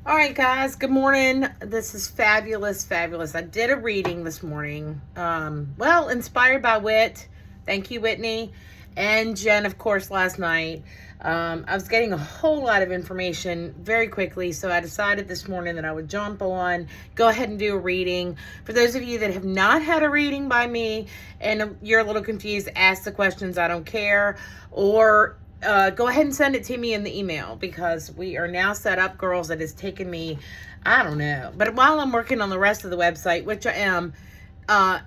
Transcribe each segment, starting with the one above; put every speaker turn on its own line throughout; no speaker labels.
All right, guys. Good morning. This is fabulous, fabulous. I did a reading this morning. Well, inspired by Wit. Thank you, Whitney, and Jen, of course, last night. I was getting a whole lot of information very quickly, so I decided this morning that I would jump on, go ahead and do a reading. For those of you that have not had a reading by me and you're a little confused, ask the questions. I don't care. Or go ahead and send it to me in the email because we are now set up, girls. It has taken me, I don't know. But while I'm working on the rest of the website, which I am,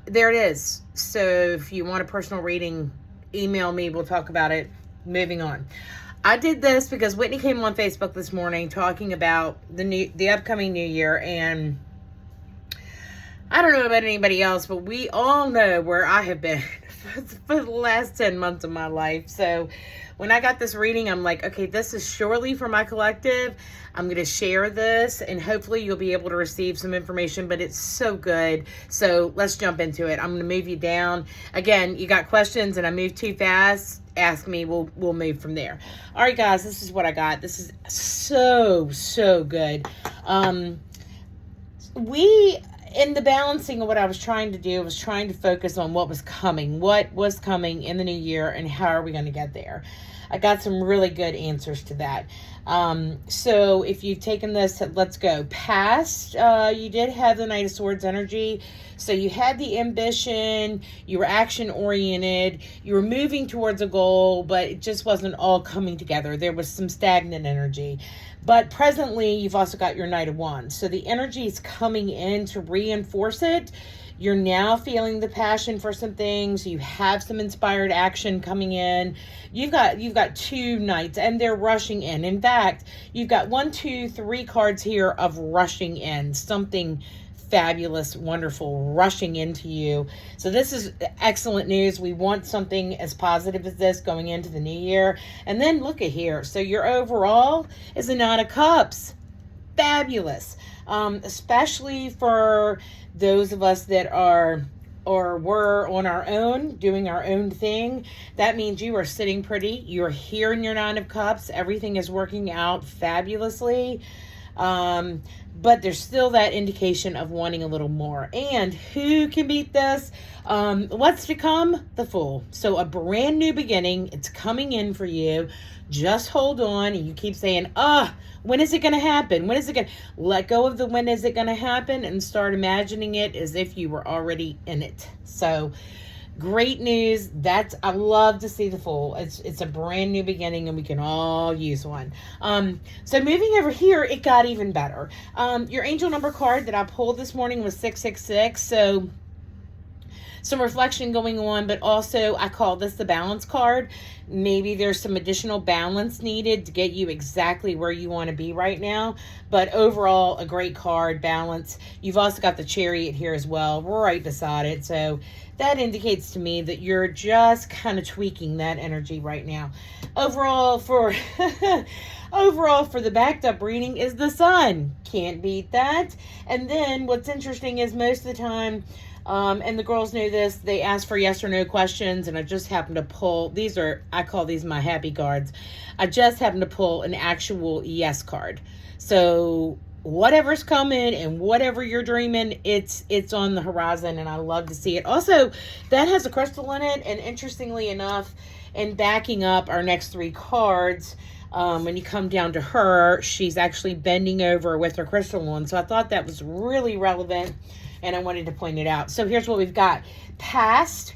there it is. So if you want a personal reading, email me. We'll talk about it. Moving on. I did this because Whitney came on Facebook this morning talking about the upcoming new year, and I don't know about anybody else, but we all know where I have been for the last 10 months of my life. So when I got this reading, I'm like, okay, this is surely for my collective. I'm going to share this and hopefully you'll be able to receive some information, but it's so good. So let's jump into it. I'm going to move you down. Again, you got questions and I move too fast, ask me. We'll move from there. All right, guys, this is what I got. This is so good. In the balancing of what I was trying to do, was trying to focus on what was coming in the new year, and how are we going to get there. I got some really good answers to that. So if you've taken this, let's go. Past, you did have the Knight of Swords energy. So you had the ambition, you were action oriented, you were moving towards a goal, but it just wasn't all coming together. There was some stagnant energy. But presently, you've also got your Knight of Wands. So the energy is coming in to reinforce it. You're now feeling the passion for some things. You have some inspired action coming in. You've got two knights and they're rushing in. In fact, you've got 1, 2, 3 cards here of rushing in. Something fabulous, wonderful, rushing into you. So this is excellent news. We want something as positive as this going into the new year. And then look at here. So your overall is a Nine of Cups. Fabulous. Especially for those of us that are or were on our own, doing our own thing. That means you are sitting pretty. You're here in your Nine of Cups. Everything is working out fabulously. But there's still that indication of wanting a little more. And who can beat this? What's to come? The Fool. So a brand new beginning. It's coming in for you. Just hold on. And you keep saying, when is it going to happen? When is it going to... Let go of the when is it going to happen and start imagining it as if you were already in it. So great news. I love to see the Fool. It's a brand new beginning and we can all use one. So moving over here, it got even better. Your angel number card that I pulled this morning was 666. So some reflection going on, but also I call this the balance card. Maybe there's some additional balance needed to get you exactly where you want to be right now. But overall, a great card, balance. You've also got the Chariot here as well, right beside it. So that indicates to me that you're just kind of tweaking that energy right now. Overall, for the backed up reading is the Sun. Can't beat that. And then what's interesting is most of the time, and the girls know this, they ask for yes or no questions, and I just happen to pull, I call these my happy cards. I just happen to pull an actual yes card. So whatever's coming and whatever you're dreaming, it's on the horizon, and I love to see it. Also, that has a crystal in it, and interestingly enough, in backing up our next 3 cards, when you come down to her, she's actually bending over with her crystal on. So I thought that was really relevant, and I wanted to point it out. So here's what we've got. Past,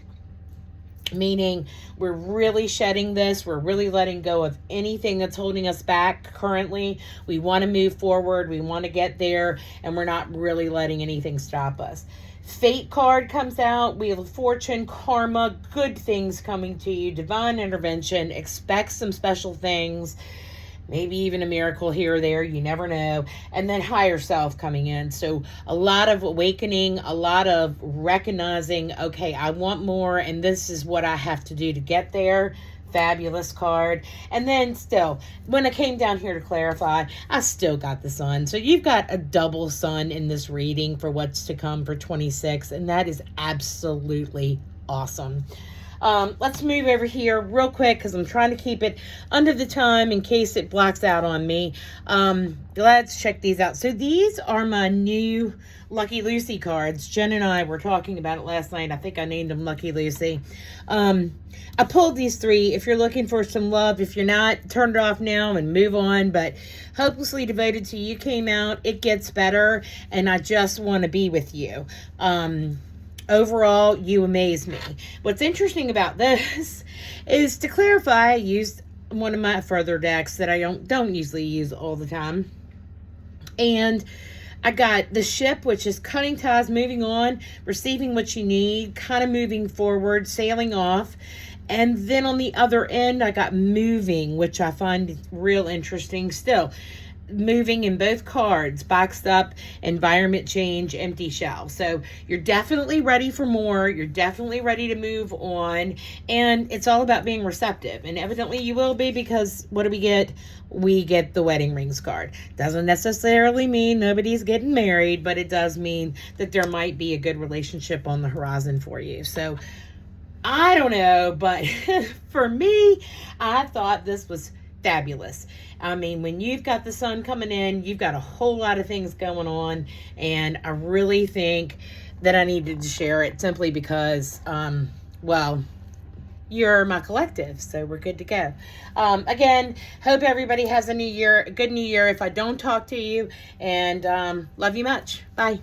meaning we're really shedding this. We're really letting go of anything that's holding us back currently. We want to move forward. We want to get there, and we're not really letting anything stop us. Fate card comes out. Wheel of Fortune, karma, good things coming to you, divine intervention. Expect some special things. Maybe even a miracle here or there. You never know. And then higher self coming in. So a lot of awakening, a lot of recognizing, okay, I want more, and this is what I have to do to get there. Fabulous card. And then still, when I came down here to clarify, I still got the Sun. So you've got a double Sun in this reading for what's to come for 26, and that is absolutely awesome. Let's move over here real quick because I'm trying to keep it under the time in case it blacks out on me. Let's check these out. So these are my new Lucky Lucy cards. Jen and I were talking about it last night. I think I named them Lucky Lucy. I pulled these 3. If you're looking for some love, if you're not, turn it off now and move on. But Hopelessly Devoted to You came out. It gets better, and I just want to be with you. Overall, you amaze me. What's interesting about this is, to clarify, I used one of my further decks that I don't usually use all the time. And I got the Ship, which is cutting ties, moving on, receiving what you need, kind of moving forward, sailing off. And then on the other end, I got Moving, which I find real interesting still. Moving in both cards, boxed up, environment change, empty shell. So you're definitely ready for more. You're definitely ready to move on. And it's all about being receptive. And evidently you will be, because what do we get? We get the wedding rings card. Doesn't necessarily mean nobody's getting married, but it does mean that there might be a good relationship on the horizon for you. So I don't know, but for me, I thought this was fabulous. I mean, when you've got the sun coming in, you've got a whole lot of things going on, and I really think that I needed to share it simply because, well, you're my collective, so we're good to go. Again, hope everybody has a good new year if I don't talk to you, and love you much. Bye.